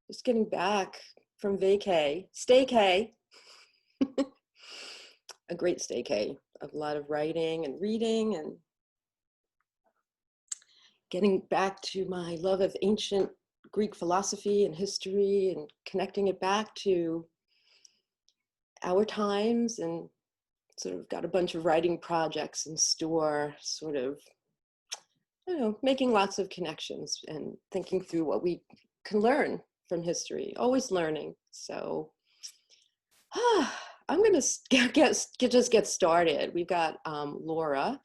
Just getting back from vacay, staycay, a great staycay, a lot of writing and reading and getting back to my love of ancient Greek philosophy and history and connecting it back to our times, and sort of got a bunch of writing projects in store, sort of, I don't know, making lots of connections and thinking through what we can learn from history, always learning. So I'm gonna just get started. We've got Laura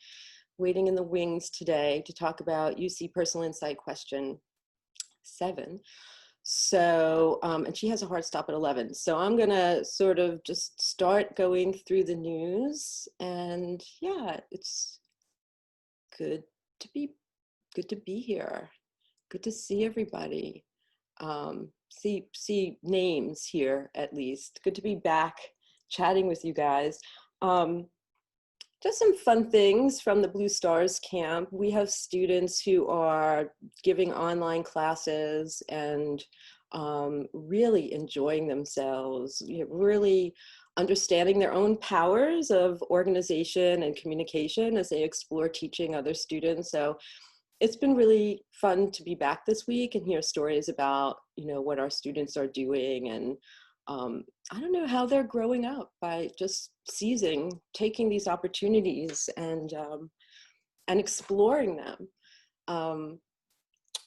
waiting in the wings today to talk about UC Personal Insight question 7. So, and she has a hard stop at 11. So I'm gonna sort of just start going through the news, and yeah, it's good to be here. Good to see everybody. See names here at least. Good to be back chatting with you guys. Just some fun things from the Blue Stars camp. We have students who are giving online classes and really enjoying themselves, really understanding their own powers of organization and communication as they explore teaching other students. So it's been really fun to be back this week and hear stories about, what our students are doing, and I don't know how they're growing up by just taking these opportunities and exploring them.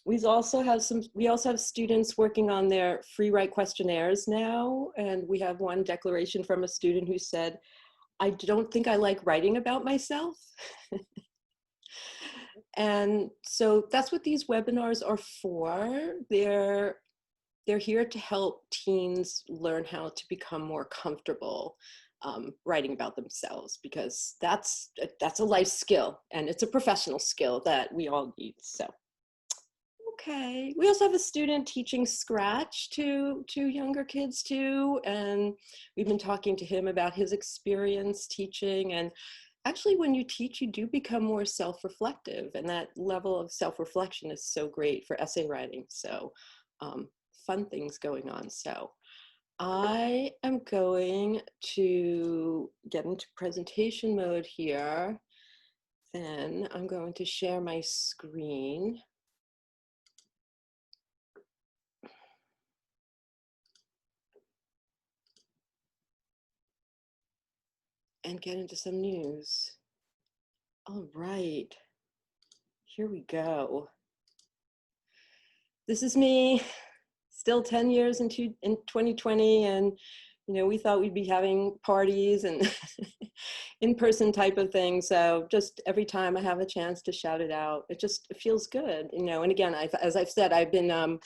We also have students working on their free write questionnaires now, and we have one declaration from a student who said, "I don't think I like writing about myself." And so that's what these webinars are for. They're here to help teens learn how to become more comfortable writing about themselves, because that's a life skill, and it's a professional skill that we all need. So, okay. We also have a student teaching Scratch to younger kids too, and we've been talking to him about his experience teaching. And actually, when you teach, you do become more self-reflective, and that level of self-reflection is so great for essay writing. So fun things going on. So I am going to get into presentation mode here. Then I'm going to share my screen. And get into some news. All right, here we go. This is me, still 10 years in 2020, and we thought we'd be having parties and in-person type of thing. So just every time I have a chance to shout it out, it feels good, And again, as I've said, I've been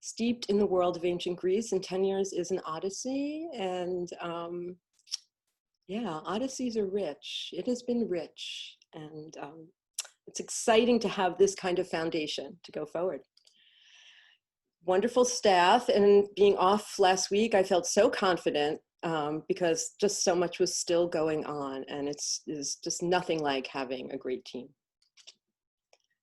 steeped in the world of ancient Greece, and 10 years is an odyssey. And yeah, odysseys are rich. It has been rich, and it's exciting to have this kind of foundation to go forward. Wonderful staff, and being off last week, I felt so confident because just so much was still going on, and it's just nothing like having a great team.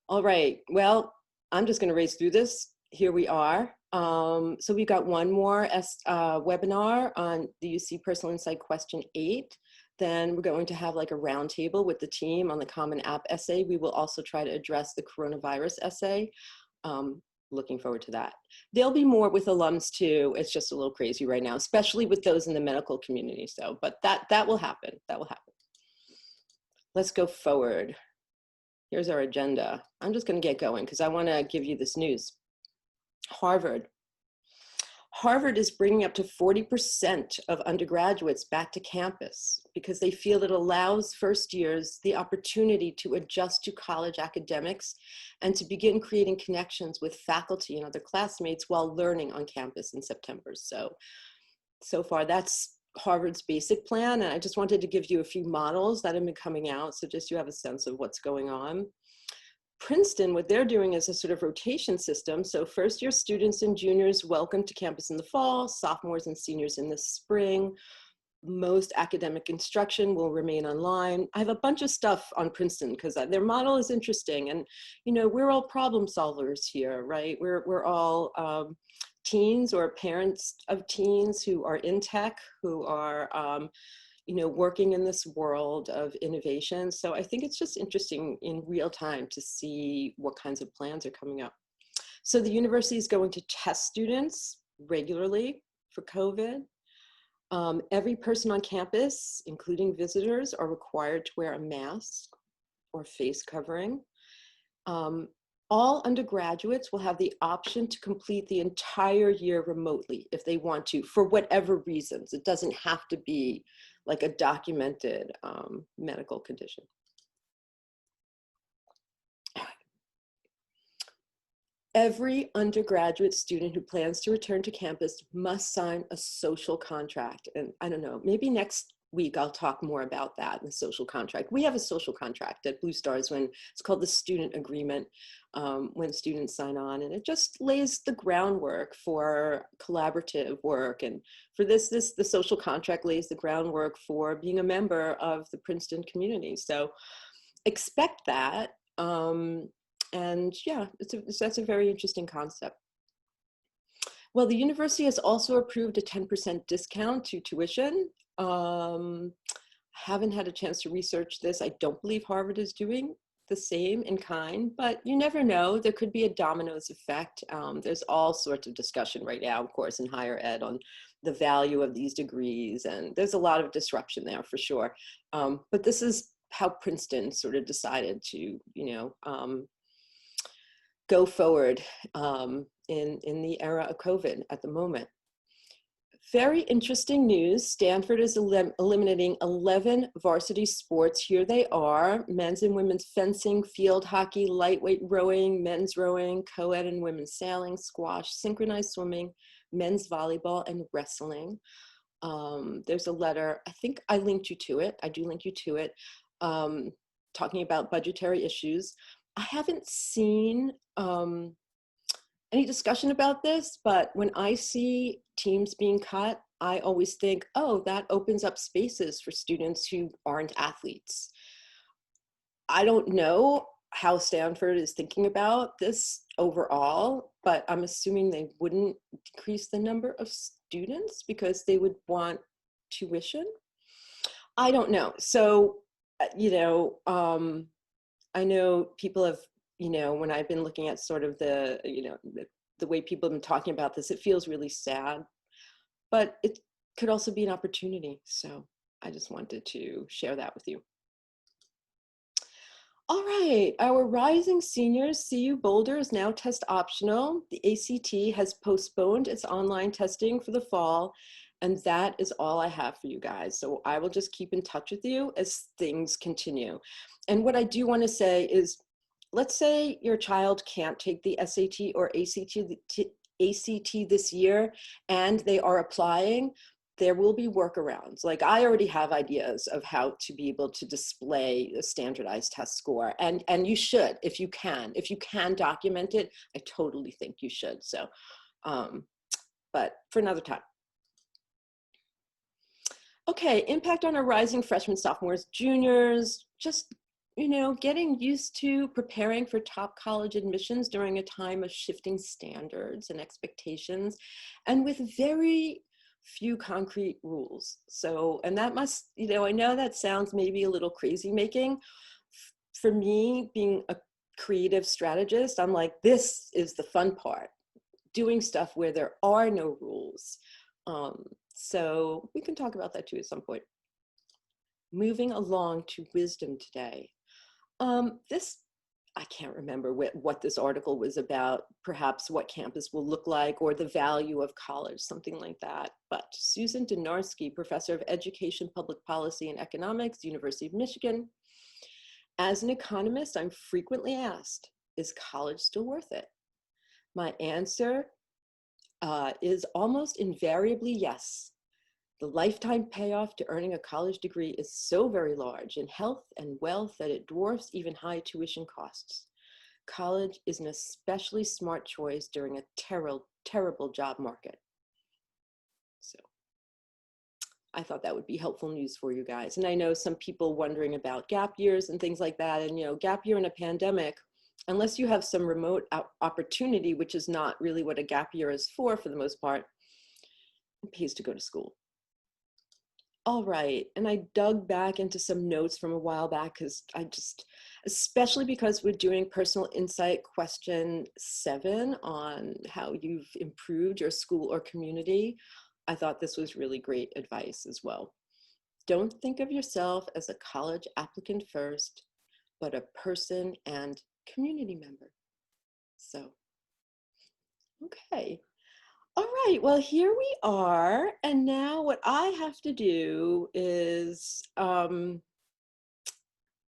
All right, well, I'm just going to race through this. Here we are. So we've got one more webinar on the UC Personal Insight question 8. Then we're going to have like a roundtable with the team on the Common App essay. We will also try to address the coronavirus essay. Looking forward to that. There'll be more with alums too. It's just a little crazy right now, especially with those in the medical community. So, but that will happen. That will happen. Let's go forward. Here's our agenda. I'm just going to get going because I want to give you this news. Harvard is bringing up to 40% of undergraduates back to campus because they feel it allows first years the opportunity to adjust to college academics and to begin creating connections with faculty and other classmates while learning on campus in September. So far that's Harvard's basic plan, and I just wanted to give you a few models that have been coming out so just you have a sense of what's going on. Princeton, what they're doing is a sort of rotation system. So first year students and juniors welcome to campus in the fall, sophomores and seniors in the spring. Most academic instruction will remain online. I have a bunch of stuff on Princeton because their model is interesting, and we're all problem solvers here, right? We're all teens or parents of teens who are in tech, who are working in this world of innovation. So I think it's just interesting in real time to see what kinds of plans are coming up. So the university is going to test students regularly for COVID. Every person on campus, including visitors, are required to wear a mask or face covering. All undergraduates will have the option to complete the entire year remotely if they want to, for whatever reasons. It doesn't have to be like a documented medical condition. Every undergraduate student who plans to return to campus must sign a social contract. And I don't know, maybe next week I'll talk more about that, the social contract. We have a social contract at Blue Stars when it's called the student agreement, when students sign on, and it just lays the groundwork for collaborative work. And for the social contract lays the groundwork for being a member of the Princeton community. So expect that. And yeah, that's a very interesting concept. Well, the university has also approved a 10% discount to tuition. Haven't had a chance to research this. I don't believe Harvard is doing the same in kind, but you never know. There could be a dominoes effect. There's all sorts of discussion right now, of course, in higher ed on the value of these degrees, and there's a lot of disruption there for sure. But this is how Princeton sort of decided to, go forward in the era of COVID at the moment. Very interesting news. Stanford is eliminating 11 varsity sports. Here they are: men's and women's fencing, field hockey, lightweight rowing, men's rowing, co-ed and women's sailing, squash, synchronized swimming, men's volleyball, and wrestling. There's a letter, I think I linked you to it. I do link you to it, talking about budgetary issues. I haven't seen any discussion about this, but when I see teams being cut, I always think, oh, that opens up spaces for students who aren't athletes. I don't know how Stanford is thinking about this overall, but I'm assuming they wouldn't decrease the number of students because they would want tuition. I don't know. So, I know people have, when I've been looking at sort of the way people have been talking about this, it feels really sad, but it could also be an opportunity. So I just wanted to share that with you. All right, our rising seniors, CU Boulder is now test optional. The ACT has postponed its online testing for the fall, and that is all I have for you guys. So I will just keep in touch with you as things continue. And what I do want to say is, let's say your child can't take the SAT or ACT this year and they are applying. There will be workarounds. Like, I already have ideas of how to be able to display a standardized test score. And you should, if you can document it, I totally think you should. So, but for another time. Okay, impact on our rising freshmen, sophomores, juniors, just, getting used to preparing for top college admissions during a time of shifting standards and expectations, and with very few concrete rules. So, and that must, I know that sounds maybe a little crazy making. For me, being a creative strategist, I'm like, this is the fun part, doing stuff where there are no rules. So we can talk about that too at some point. Moving along to wisdom today. I can't remember what this article was about, perhaps what campus will look like or the value of college, something like that. But Susan Donarski, professor of education, public policy, and economics, University of Michigan. As an economist, I'm frequently asked, is college still worth it? My answer is almost invariably yes. The lifetime payoff to earning a college degree is so very large in health and wealth that it dwarfs even high tuition costs. College is an especially smart choice during a terrible job market. So I thought that would be helpful news for you guys. And I know some people wondering about gap years and things like that. And, gap year in a pandemic, unless you have some remote opportunity, which is not really what a gap year is for the most part, it pays to go to school. All right, and I dug back into some notes from a while back because especially because we're doing personal insight question 7 on how you've improved your school or community, I thought this was really great advice as well. Don't think of yourself as a college applicant first, but a person and community member. So, okay. All right, well, here we are. And now what I have to do is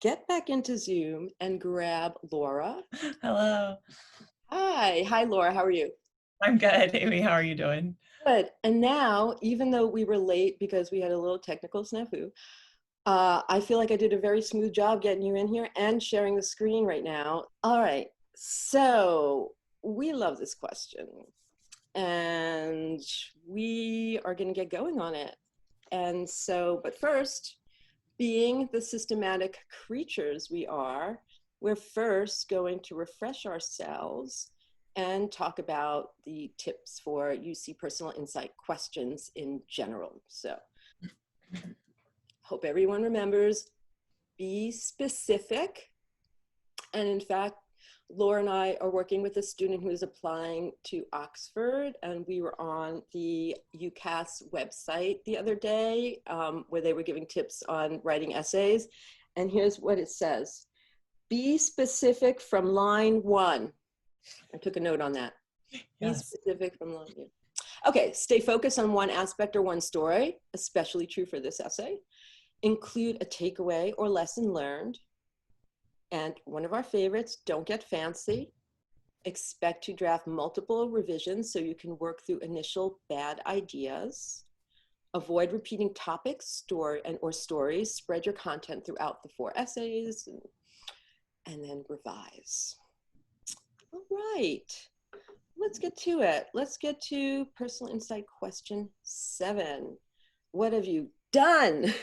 get back into Zoom and grab Laura. Hello. Hi, Laura, how are you? I'm good. Amy, how are you doing? Good. And now, even though we were late because we had a little technical snafu, I feel like I did a very smooth job getting you in here and sharing the screen right now. All right, so we love this question. And we are going to get going on it. And so, but first, being the systematic creatures we are, we're first going to refresh ourselves and talk about the tips for UC Personal Insight questions in general. So, hope everyone remembers, be specific. And in fact, Laura and I are working with a student who is applying to Oxford, and we were on the UCAS website the other day where they were giving tips on writing essays. And here's what it says. Be specific from line 1. I took a note on that. Be Yes. specific from line 1. Okay, stay focused on one aspect or one story, especially true for this essay. Include a takeaway or lesson learned. And one of our favorites, don't get fancy. Expect to draft multiple revisions so you can work through initial bad ideas. Avoid repeating topics, or stories. Spread your content throughout the 4 essays, and then revise. All right, let's get to it. Let's get to Personal Insight question 7. What have you done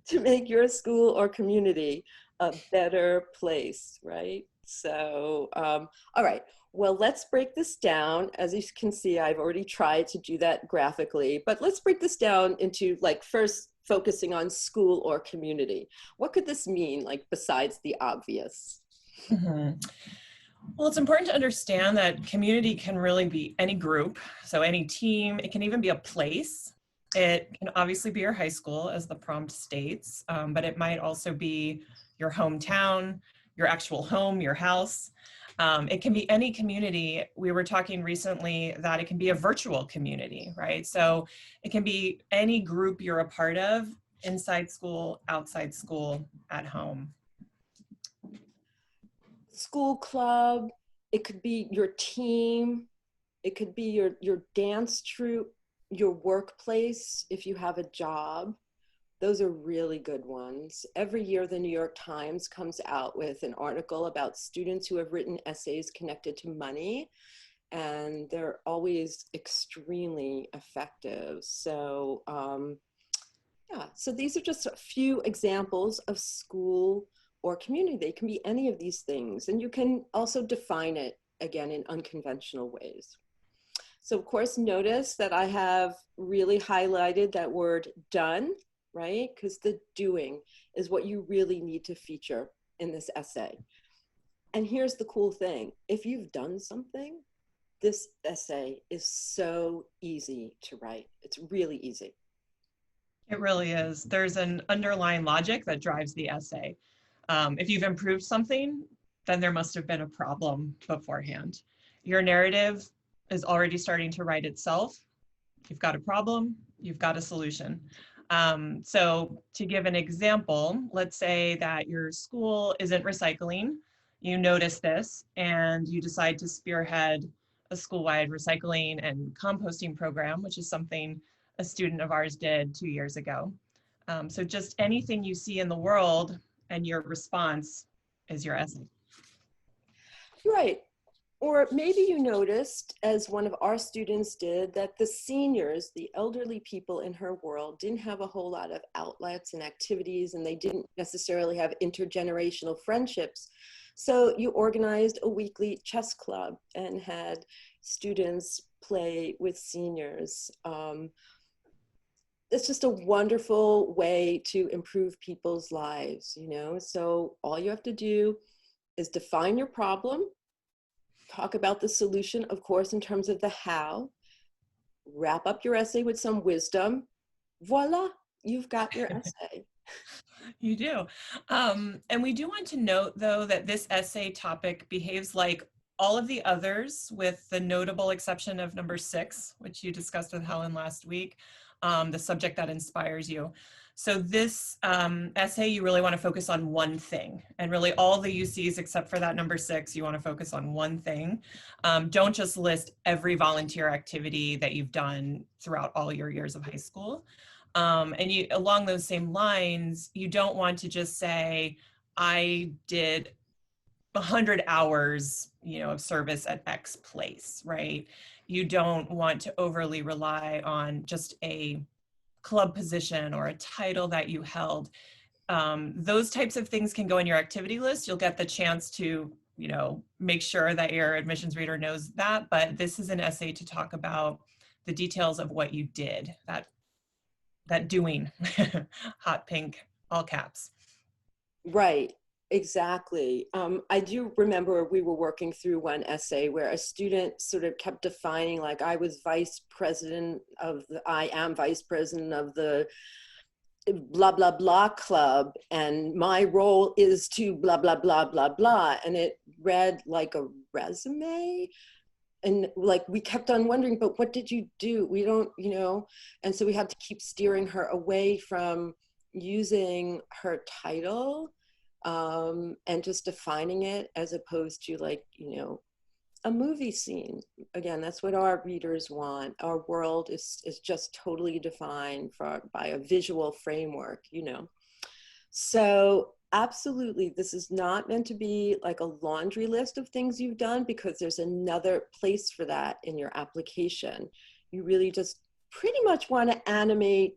to make your school or community a better place, right? So, all right, well, let's break this down. As you can see, I've already tried to do that graphically, but let's break this down into like first focusing on school or community. What could this mean, like besides the obvious? Well, it's important to understand that community can really be any group, so any team. It can even be a place. It can obviously be your high school, as the prompt states, but it might also be your hometown, your actual home, your house. It can be any community. We were talking recently that it can be a virtual community, right? So it can be any group you're a part of, inside school, outside school, at home. School club, it could be your team, it could be your dance troupe, your workplace if you have a job. Those are really good ones. Every year, the New York Times comes out with an article about students who have written essays connected to money, and they're always extremely effective. So, yeah, so these are just a few examples of school or community. They can be any of these things, and you can also define it again in unconventional ways. So, of course, notice that I have really highlighted that word done, right? Because the doing is what you really need to feature in this essay. And here's the cool thing. If you've done something, this essay is so easy to write. It's really easy. It really is. There's an underlying logic that drives the essay. If you've improved something, then there must have been a problem beforehand. Your narrative is already starting to write itself. You've got a problem, you've got a solution. So to give an example, let's say that your school isn't recycling. You notice this and you decide to spearhead a school-wide recycling and composting program, which is something a student of ours did 2 years ago. So just anything you see in the world and your response is your essay. Right. Or maybe you noticed, as one of our students did, that the seniors, the elderly people in her world, didn't have a whole lot of outlets and activities, and they didn't necessarily have intergenerational friendships. So you organized a weekly chess club and had students play with seniors. It's just a wonderful way to improve people's lives, you know? So all you have to do is define your problem, talk about the solution, of course, in terms of the how, wrap up your essay with some wisdom. Voila, you've got your essay. You do. And we do want to note, though, that this essay topic behaves like all of the others, with the notable exception of number 6, which you discussed with Helen last week, the subject that inspires you. So this essay, you really want to focus on one thing, and really all the UCs except for that number 6, you want to focus on one thing. Don't just list every volunteer activity that you've done throughout all your years of high school. And you, along those same lines, you don't want to just say, I did 100 hours, of service at X place, right? You don't want to overly rely on just a club position or a title that you held. Those types of things can go in your activity list. You'll get the chance to, make sure that your admissions reader knows that, but this is an essay to talk about the details of what you did, that doing, hot pink, all caps. Right, exactly. I do remember we were working through one essay where a student sort of kept defining, like, I am vice president of the blah, blah, blah club, and my role is to blah, blah, blah, blah, blah. And it read like a resume. And like, we kept on wondering, but what did you do? We don't, and so we had to keep steering her away from using her title, and just defining it, as opposed to, like, a movie scene. Again, that's what our readers want. Our world is just totally defined by a visual framework, So absolutely, this is not meant to be like a laundry list of things you've done, because there's another place for that in your application. You really just pretty much want to animate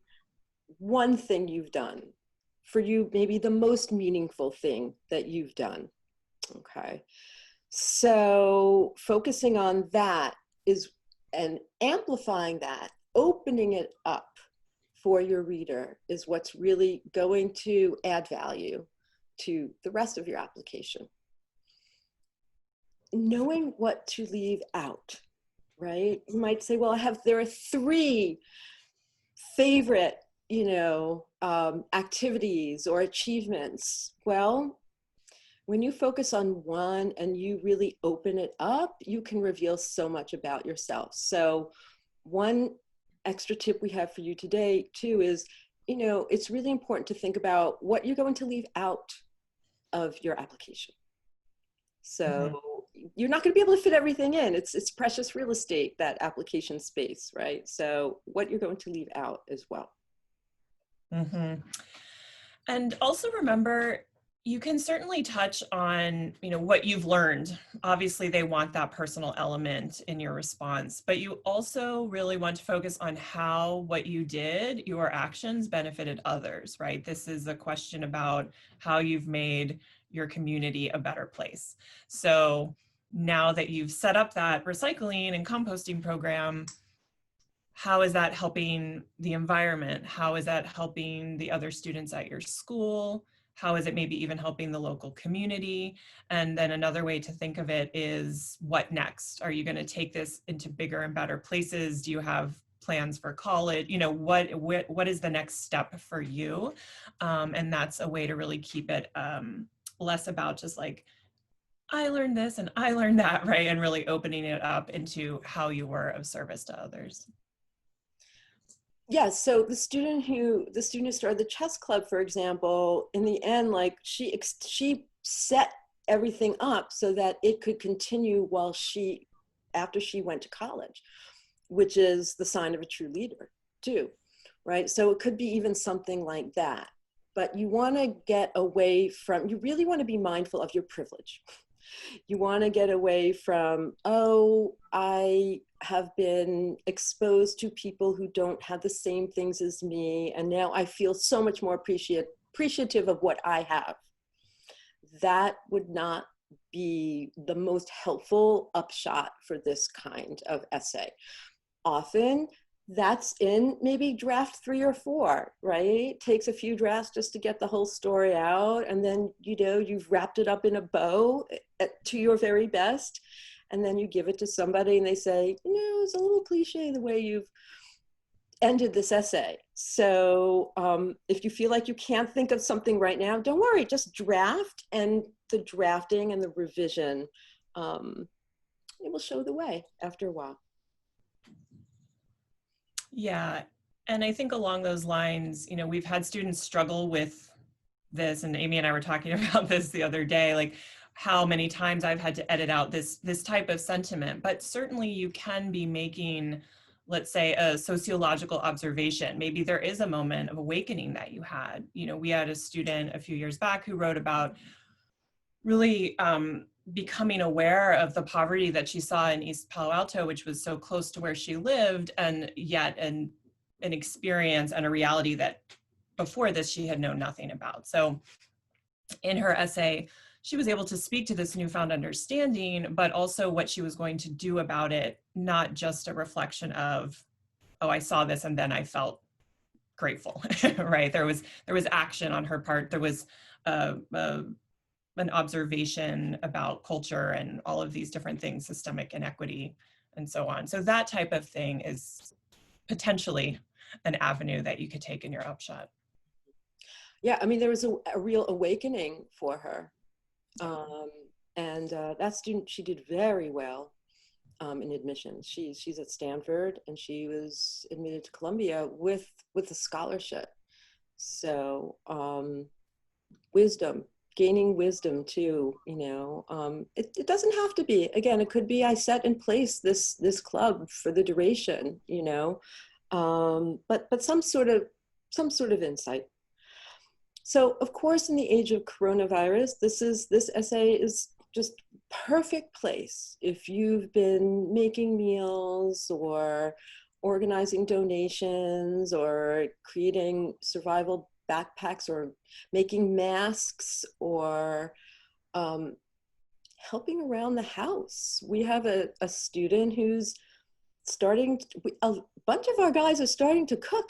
one thing you've done. For you, maybe the most meaningful thing that you've done. Okay. So focusing on that and amplifying that, opening it up for your reader, is what's really going to add value to the rest of your application. Knowing what to leave out, right? You might say, well, there are 3 favorite, activities or achievements. Well, when you focus on one and you really open it up, you can reveal so much about yourself. So one extra tip we have for you today too is, it's really important to think about what you're going to leave out of your application. So you're not going to be able to fit everything in. It's precious real estate, that application space, right? So what you're going to leave out as well. And also remember, you can certainly touch on, what you've learned. Obviously, they want that personal element in your response, but you also really want to focus on how what you did, your actions, benefited others, right? This is a question about how you've made your community a better place. So now that you've set up that recycling and composting program, how is that helping the environment? How is that helping the other students at your school? How is it maybe even helping the local community? And then another way to think of it is, what next? Are you going to take this into bigger and better places? Do you have plans for college? What is the next step for you? And that's a way to really keep it less about just like, I learned this and I learned that, right? And really opening it up into how you were of service to others. Yeah, so the student who started the chess club, for example, in the end, like, she set everything up so that it could continue after she went to college, which is the sign of a true leader too, right? So it could be even something like that. But you want to get away from, you really want to be mindful of your privilege. You want to get away from, oh, I have been exposed to people who don't have the same things as me, and now I feel so much more appreciative of what I have. That would not be the most helpful upshot for this kind of essay. Often that's in maybe draft 3 or 4, right? Takes a few drafts just to get the whole story out. And then, you know, you've wrapped it up in a bow to your very best. And then you give it to somebody and they say, you know, it's a little cliche the way you've ended this essay. So if you feel like you can't think of something right now, don't worry, just draft, and the drafting and the revision, it will show the way after a while. Yeah, and I think along those lines, you know, we've had students struggle with this, and Amy and I were talking about this the other day, like how many times I've had to edit out this type of sentiment. But certainly you can be making, let's say, a sociological observation. Maybe there is a moment of awakening that you had. You know, we had a student a few years back who wrote about really becoming aware of the poverty that she saw in East Palo Alto, which was so close to where she lived, and yet an experience and a reality that before this she had known nothing about. So in her essay, she was able to speak to this newfound understanding, but also what she was going to do about it, not just a reflection of, oh, I saw this and then I felt grateful, right? There was action on her part. There was an observation about culture and all of these different things, systemic inequity and so on. So that type of thing is potentially an avenue that you could take in your upshot. Yeah, I mean, there was a real awakening for her. And that student, she did very well in admissions. She's at Stanford, and she was admitted to Columbia with a scholarship. So wisdom, gaining wisdom too, you know. It doesn't have to be, again, it could be I set in place this club for the duration, you know, but some sort of insight. So of course, in the age of coronavirus, this essay is just perfect place if you've been making meals or organizing donations or creating survival backpacks or making masks or helping around the house. We have a student who's a bunch of our guys are starting to cook.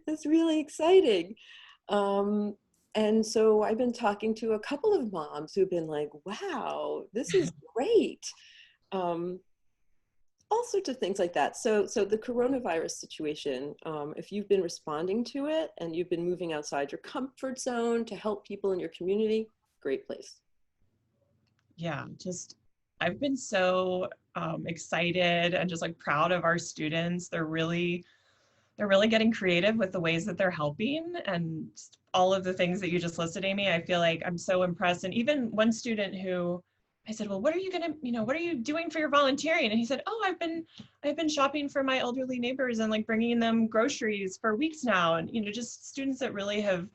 It's really exciting. And so I've been talking to a couple of moms who've been like, wow, this is great. All sorts of things like that. So the coronavirus situation, if you've been responding to it and you've been moving outside your comfort zone to help people in your community, great place. Yeah, I've been so excited and just like proud of our students. They're really getting creative with the ways that they're helping, and all of the things that you just listed, Amy. I feel like I'm so impressed. And even one student who I said, well, what are you doing for your volunteering? And he said, oh, I've been shopping for my elderly neighbors and like bringing them groceries for weeks now. And, you know, just students that really have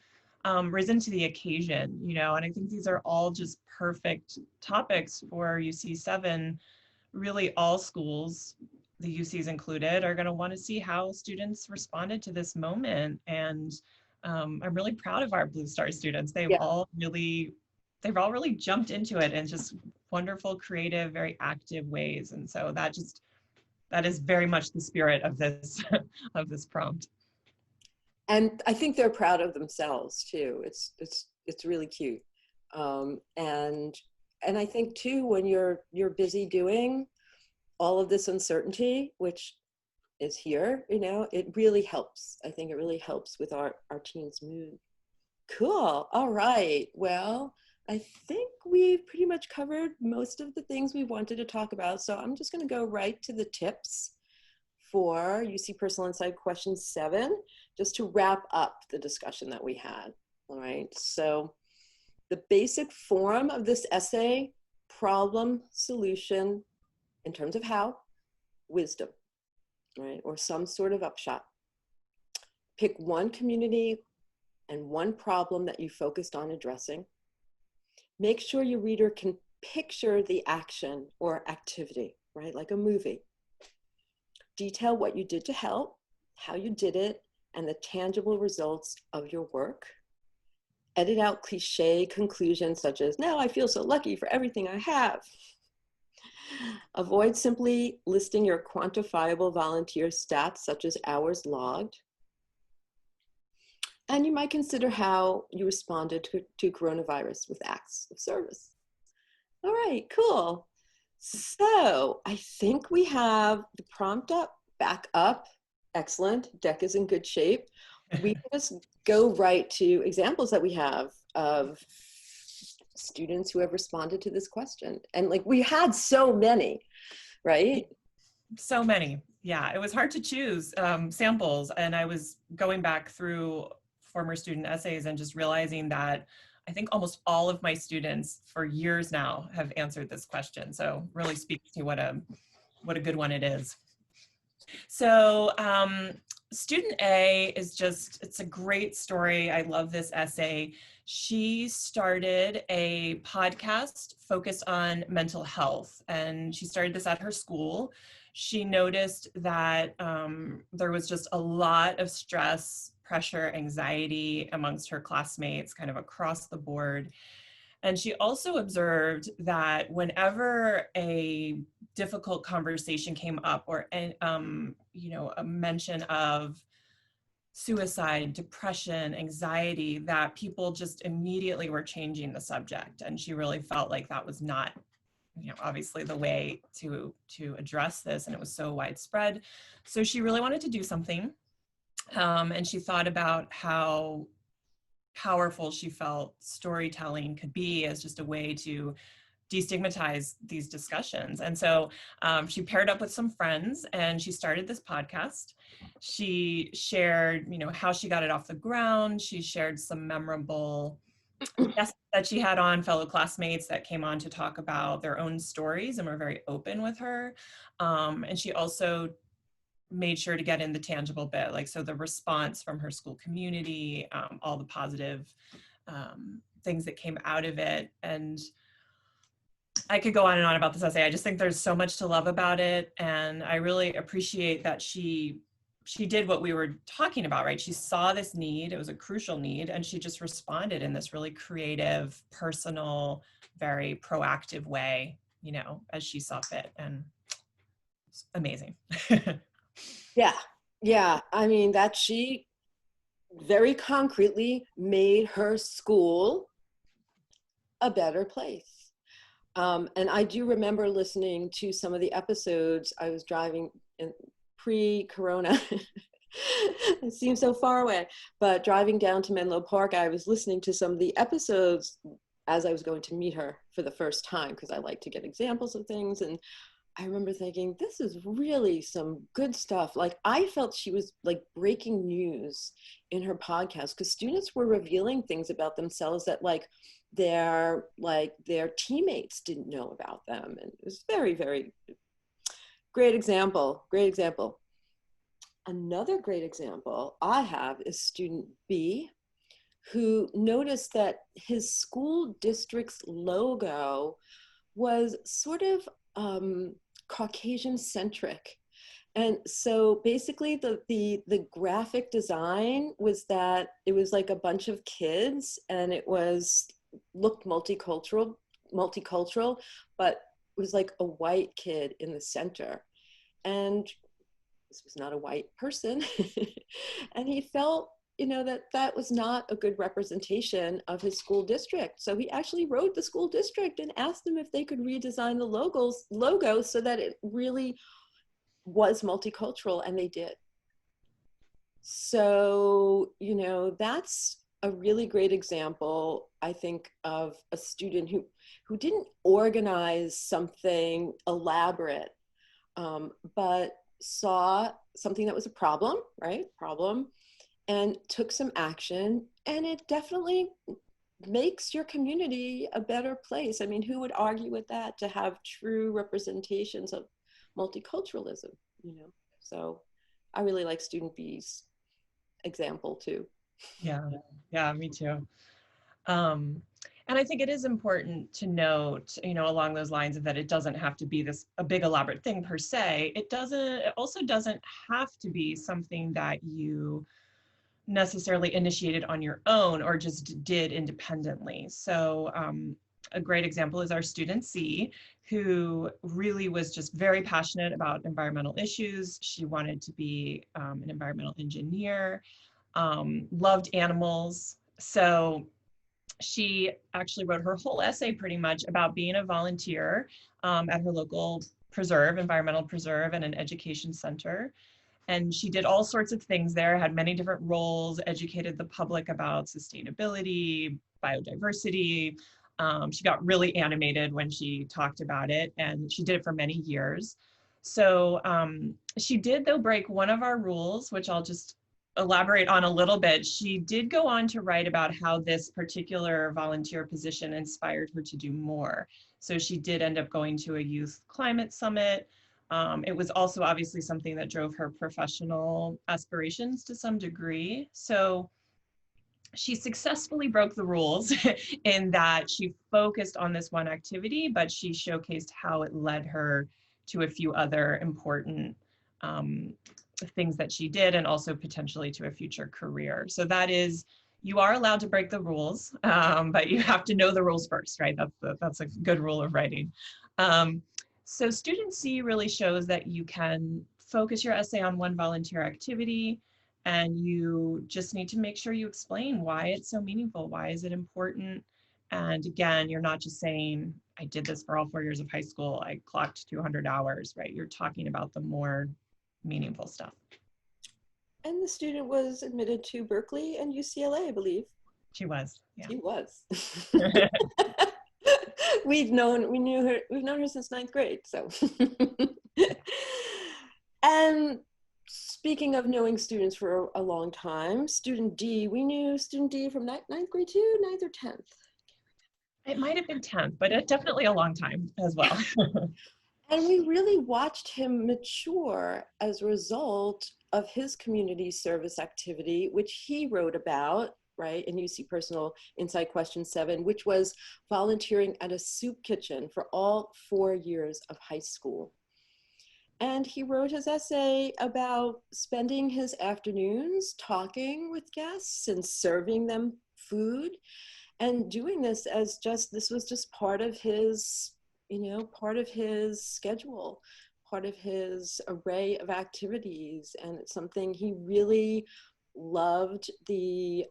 risen to the occasion, you know, and I think these are all just perfect topics for UC7. Really all schools, the UCs included, are going to want to see how students responded to this moment. And I'm really proud of our Blue Star students. They've all really jumped into it in just wonderful, creative, very active ways. And so that is very much the spirit of this of this prompt. And I think they're proud of themselves too. It's really cute. And I think too, when you're busy doing all of this uncertainty, which is here, you know, it really helps. I think it really helps with our team's mood. Cool. All right. Well, I think we've pretty much covered most of the things we wanted to talk about. So I'm just going to go right to the tips for UC Personal Insight question 7, just to wrap up the discussion that we had. All right. So the basic form of this essay: problem, solution, in terms of how, wisdom, right? Or some sort of upshot. Pick one community and one problem that you focused on addressing. make sure your reader can picture the action or activity, right? Like a movie. Detail what you did to help, how you did it, and the tangible results of your work. Edit out cliche conclusions such as, "No, I feel so lucky for everything I have." Avoid simply listing your quantifiable volunteer stats such as hours logged. And you might consider how you responded to coronavirus with acts of service. All right, cool. So I think we have the prompt up, back up. Excellent. Deck is in good shape. We can just go right to examples that we have of students who have responded to this question. And like we had so many, right? So many. Yeah, it was hard to choose samples. And I was going back through former student essays and just realizing that I think almost all of my students for years now have answered this question. So really speaks to what a good one it is. So student A is just, it's a great story. I love this essay. She started a podcast focused on mental health, and she started this at her school. She noticed that there was just a lot of stress, pressure, anxiety amongst her classmates, kind of across the board. And she also observed that whenever a difficult conversation came up, or a mention of suicide, depression, anxiety, that people just immediately were changing the subject. And she really felt like that was not, obviously the way to address this, and it was so widespread. So she really wanted to do something. And she thought about how powerful she felt storytelling could be as just a way to destigmatize these discussions. And so she paired up with some friends and she started this podcast. She shared, how she got it off the ground. She shared some memorable guests that she had on, fellow classmates that came on to talk about their own stories and were very open with her. And she also made sure to get in the tangible bit, like, so the response from her school community, all the positive things that came out of it. And I could go on and on about this essay. I just think there's so much to love about it. And I really appreciate that she did what we were talking about, right? She saw this need, it was a crucial need, and she just responded in this really creative, personal, very proactive way, as she saw fit. And it's amazing. Yeah. I mean, that she very concretely made her school a better place. And I do remember listening to some of the episodes. I was driving in pre-corona. It seems so far away, but driving down to Menlo Park, I was listening to some of the episodes as I was going to meet her for the first time, because I like to get examples of things. And I remember thinking, this is really some good stuff. Like, I felt she was like breaking news in her podcast, because students were revealing things about themselves that their teammates didn't know about them. And it was very, very great example. Another great example I have is student B, who noticed that his school district's logo was sort of Caucasian centric. And so basically the graphic design was that it was like a bunch of kids, and it looked multicultural, but it was like a white kid in the center. And this was not a white person. And he felt, that was not a good representation of his school district. So he actually wrote the school district and asked them if they could redesign the logo so that it really was multicultural, and they did. So, that's a really great example, I think, of a student who didn't organize something elaborate, but saw something that was a problem, right? And took some action, and it definitely makes your community a better place. I mean, who would argue with that, to have true representations of multiculturalism, So I really like student B's example too. Yeah, me too. And I think it is important to note, along those lines of that it doesn't have to be a big elaborate thing per se. It also doesn't have to be something that you necessarily initiated on your own or just did independently. So a great example is our student C, who really was just very passionate about environmental issues. She wanted to be an environmental engineer, loved animals. So she actually wrote her whole essay pretty much about being a volunteer at her local preserve, environmental preserve, and an education center. And she did all sorts of things there, had many different roles, educated the public about sustainability, biodiversity. She got really animated when she talked about it, and she did it for many years. So she did, though, break one of our rules, which I'll just elaborate on a little bit. She did go on to write about how this particular volunteer position inspired her to do more. So she did end up going to a youth climate summit. It was also obviously something that drove her professional aspirations to some degree. So she successfully broke the rules in that she focused on this one activity, but she showcased how it led her to a few other important things that she did, and also potentially to a future career. So that is, you are allowed to break the rules, but you have to know the rules first, right? That's a good rule of writing. So Student C really shows that you can focus your essay on one volunteer activity, and you just need to make sure you explain why it's so meaningful, why is it important. And again, you're not just saying, I did this for all 4 years of high school, I clocked 200 hours, right? You're talking about the more meaningful stuff. And the student was admitted to Berkeley and UCLA, I believe. She was, yeah. She was. We've known her since 9th grade, so. And speaking of knowing students for a long time, student D, we knew student D from 9th grade too, 9th or 10th? It might have been 10th, but definitely a long time as well. And we really watched him mature as a result of his community service activity, which he wrote about, right, in UC Personal Insight Question 7, which was volunteering at a soup kitchen for all 4 years of high school. And he wrote his essay about spending his afternoons talking with guests and serving them food, and doing this as this was just part of his, part of his schedule, part of his array of activities. And it's something he really loved, I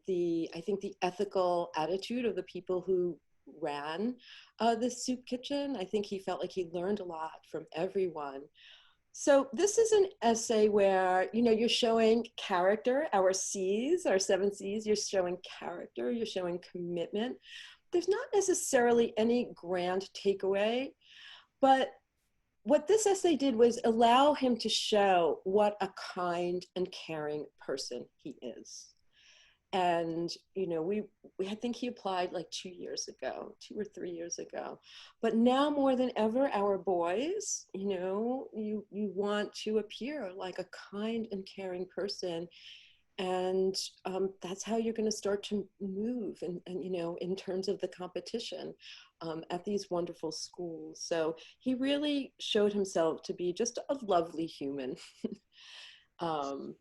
think the ethical attitude of the people who ran the soup kitchen. I think he felt like he learned a lot from everyone. So this is an essay where, you're showing character, our C's, our 7 C's, you're showing character, you're showing commitment. There's not necessarily any grand takeaway, but what this essay did was allow him to show what a kind and caring person he is. And, I think he applied like 2 or 3 years ago. But now more than ever, our boys, you want to appear like a kind and caring person. And that's how you're going to start to move and in terms of the competition at these wonderful schools. So he really showed himself to be just a lovely human. UCLA?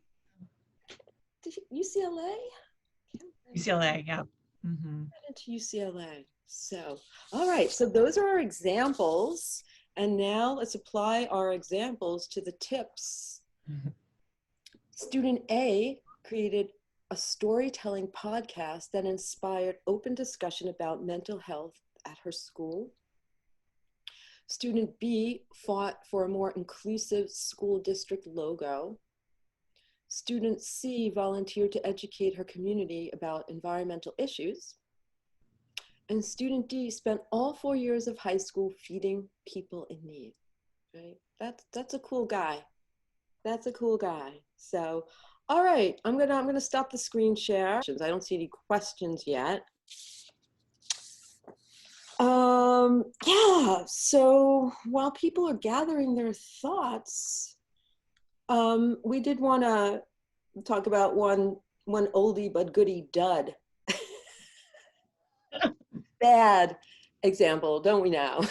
UCLA, yeah. Mm-hmm. To UCLA. So, all right. So those are our examples. And now let's apply our examples to the tips. Mm-hmm. Student A created a storytelling podcast that inspired open discussion about mental health at her school. Student B fought for a more inclusive school district logo. Student C volunteered to educate her community about environmental issues. And student D spent all 4 years of high school feeding people in need, right? That's a cool guy. That's a cool guy. So, all right, I'm gonna stop the screen share. I don't see any questions yet. Yeah, so while people are gathering their thoughts, we did want to talk about one oldie but goodie dud. bad example, don't we now?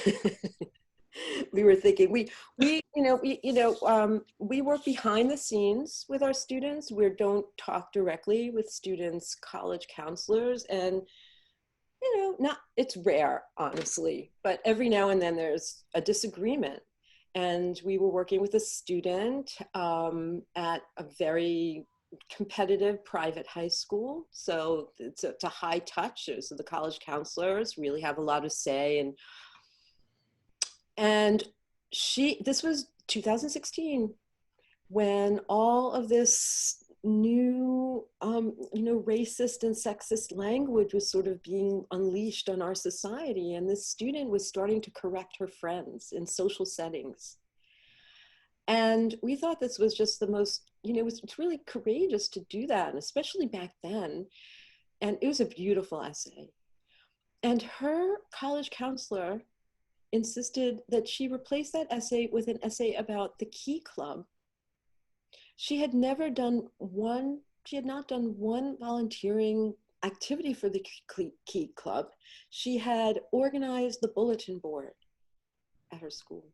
We were thinking, we work behind the scenes with our students. We don't talk directly with students, college counselors, and not, it's rare, honestly, but every now and then there's a disagreement. And we were working with a student at a very competitive private high school. So it's a high touch. So the college counselors really have a lot to say. And this was 2016 when all of this new, racist and sexist language was sort of being unleashed on our society. And this student was starting to correct her friends in social settings. And we thought this was just the most, it's really courageous to do that, and especially back then. And it was a beautiful essay. And her college counselor insisted that she replace that essay with an essay about the Key Club. She had not done one volunteering activity for the Key Club. She had organized the bulletin board at her school.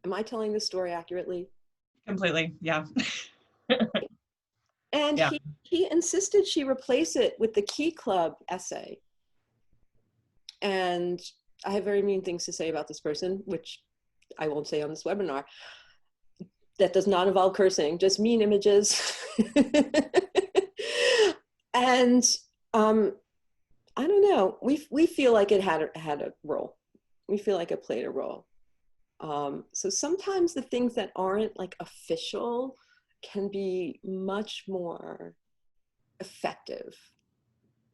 Am I telling this story accurately? Completely, yeah. And Yeah. he insisted she replace it with the Key Club essay. And I have very mean things to say about this person, which I won't say on this webinar. That does not involve cursing, just mean images. And I don't know, we feel like it had a role. We feel like it played a role. So sometimes the things that aren't like official can be much more effective,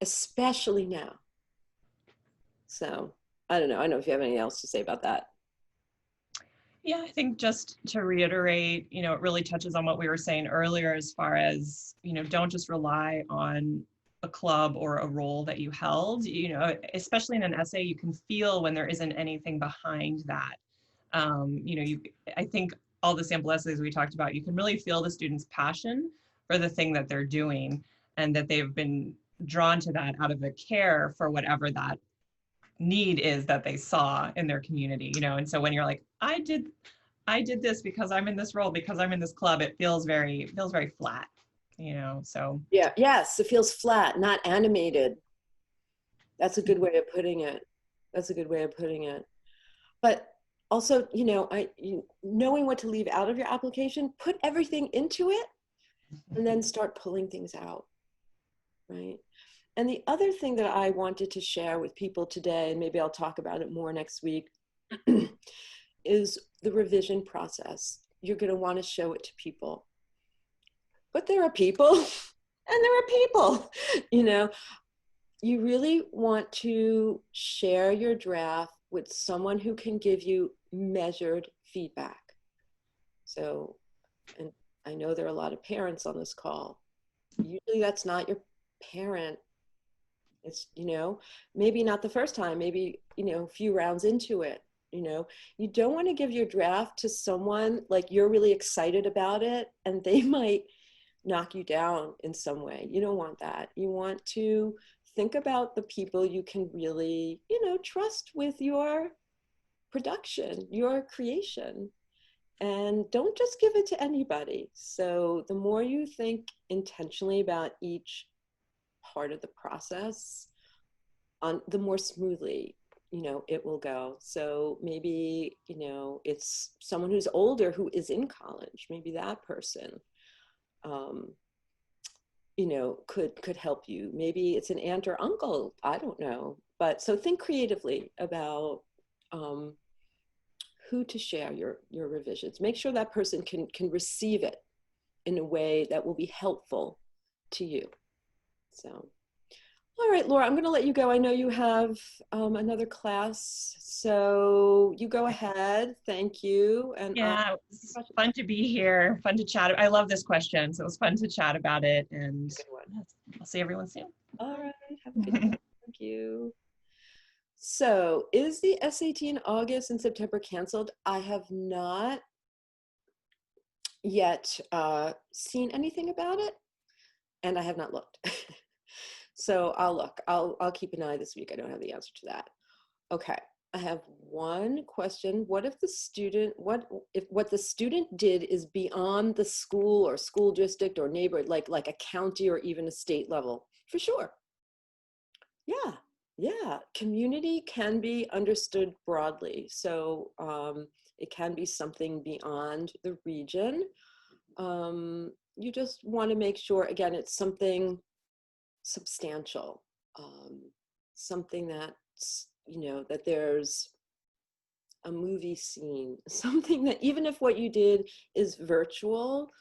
especially now. So I don't know if you have anything else to say about that. Yeah, I think just to reiterate, it really touches on what we were saying earlier as far as, don't just rely on a club or a role that you held, especially in an essay, you can feel when there isn't anything behind that. I think all the sample essays we talked about, you can really feel the student's passion for the thing that they're doing, and that they've been drawn to that out of a care for whatever that need is that they saw in their community, and so when you're like, I did this because I'm in this role, because I'm in this club, it feels very flat, so. Yeah, yes, it feels flat, not animated. That's a good way of putting it. But also, knowing what to leave out of your application, put everything into it and then start pulling things out, right? And the other thing that I wanted to share with people today, and maybe I'll talk about it more next week, is the revision process. You're going to want to show it to people. But there are people, and there are people, You really want to share your draft with someone who can give you measured feedback. So, and I know there are a lot of parents on this call. Usually that's not your parent. It's, maybe not the first time, maybe, a few rounds into it, you don't want to give your draft to someone like you're really excited about it and they might knock you down in some way. You don't want that. You want to think about the people you can really, trust with your production, your creation. And don't just give it to anybody. So the more you think intentionally about each part of the process, the more smoothly, it will go. So maybe, it's someone who's older who is in college. Maybe that person, could help you. Maybe it's an aunt or uncle. I don't know. But so think creatively about who to share your revisions. Make sure that person can receive it in a way that will be helpful to you. So, all right, Laura, I'm going to let you go. I know you have another class, so you go ahead. Thank you. And yeah, it was fun to be here, fun to chat. I love this question, so it was fun to chat about it, and I'll see everyone soon. All right, have a good one. Thank you. So is the SAT in August and September canceled? I have not yet seen anything about it, and I have not looked. So I'll keep an eye this week. I don't have the answer to that. Okay. I have one question. What if the student, what the student did is beyond the school or school district or neighborhood, like a county or even a state level? For sure. Yeah. Yeah. Community can be understood broadly. So it can be something beyond the region. You just want to make sure, again, it's something substantial, something that's, that there's a movie scene, something that even if what you did is virtual,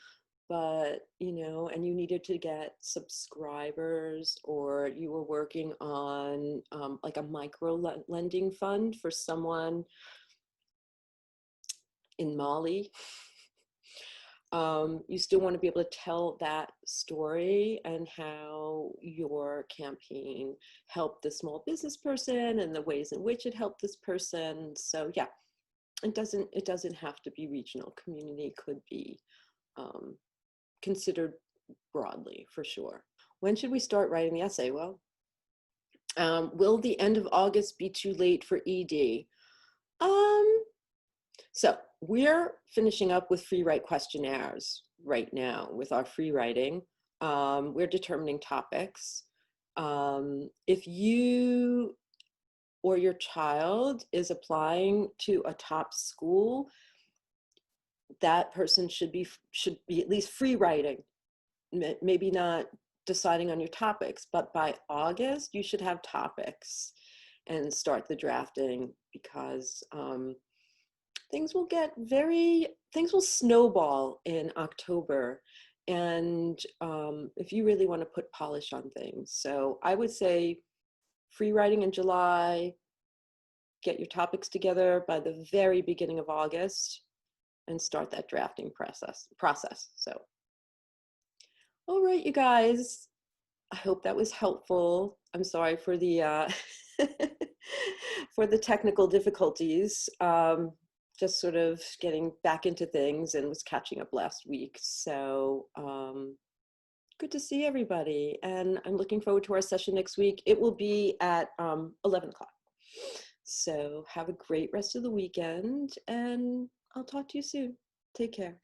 but, and you needed to get subscribers, or you were working on like a micro lending fund for someone in Mali. You still want to be able to tell that story and how your campaign helped the small business person and the ways in which it helped this person. So yeah, it doesn't have to be regional. Community could be considered broadly, for sure. When should we start writing the essay? Well, will the end of August be too late for ED? So we're finishing up with free write questionnaires right now with our free writing. We're determining topics. If you or your child is applying to a top school, that person should be at least free writing. Maybe not deciding on your topics, but by August you should have topics and start the drafting, because things will snowball in October. And if you really want to put polish on things. So I would say free writing in July, get your topics together by the very beginning of August, and start that drafting process. So, all right, you guys, I hope that was helpful. I'm sorry for the for the technical difficulties. Just sort of getting back into things and was catching up last week. So good to see everybody. And I'm looking forward to our session next week. It will be at 11 o'clock. So have a great rest of the weekend, and I'll talk to you soon. Take care.